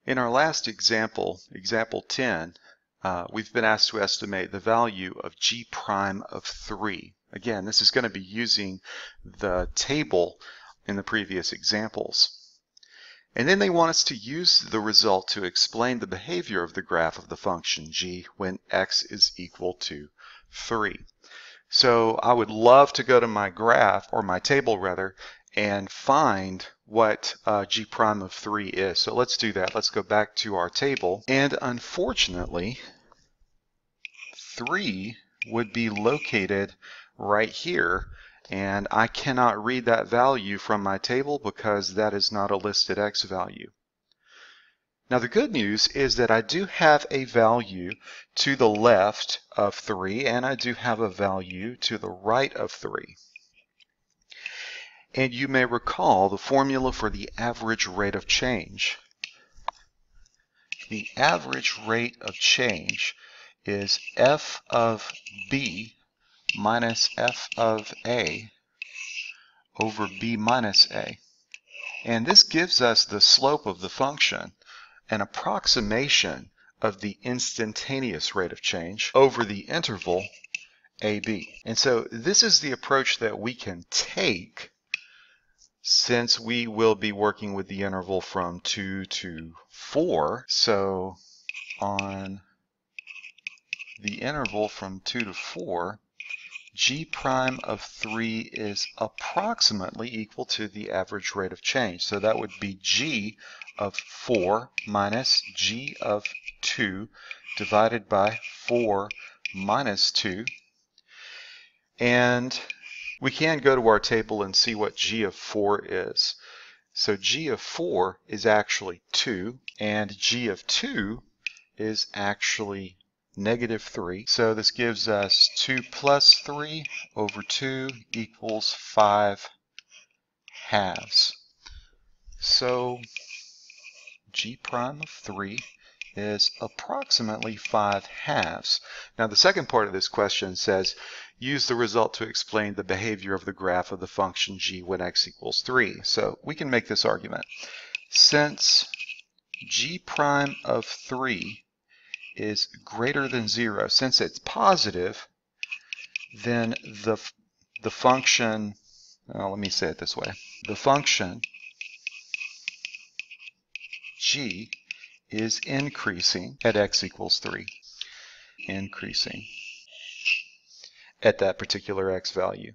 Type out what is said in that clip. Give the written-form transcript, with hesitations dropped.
In our last example, example 10, we've been asked to estimate the value of g prime of 3. Again, this is going to be using the table in the previous examples. And then they want us to use the result to explain the behavior of the graph of the function g when x is equal to 3. So I would love to go to my graph, or my table rather, and find what g prime of 3 is. So let's do that. Let's go back to our table. And unfortunately, 3 would be located right here. And I cannot read that value from my table because that is not a listed x value. Now the good news is that I do have a value to the left of 3 and I do have a value to the right of 3. And you may recall the formula for the average rate of change. The average rate of change is f of b minus f of a over b minus a. And this gives us the slope of the function, an approximation of the instantaneous rate of change over the interval AB. And so this is the approach that we can take since we will be working with the interval from 2 to 4. So on the interval from 2 to 4, g prime of 3 is approximately equal to the average rate of change. So that would be g of 4 minus g of 2 divided by 4 minus 2. And we can go to our table and see what g of 4 is. So g of 4 is actually 2, and g of 2 is actually negative 3. So this gives us 2 plus 3 over 2 equals 5 halves. So g prime of 3 is approximately 5 halves. Now the second part of this question says, use the result to explain the behavior of the graph of the function g when x equals 3. So we can make this argument. Since g prime of 3 is greater than 0, since it's positive, then the function, let me say it this way, the function g is increasing at x equals 3, increasing at that particular x value.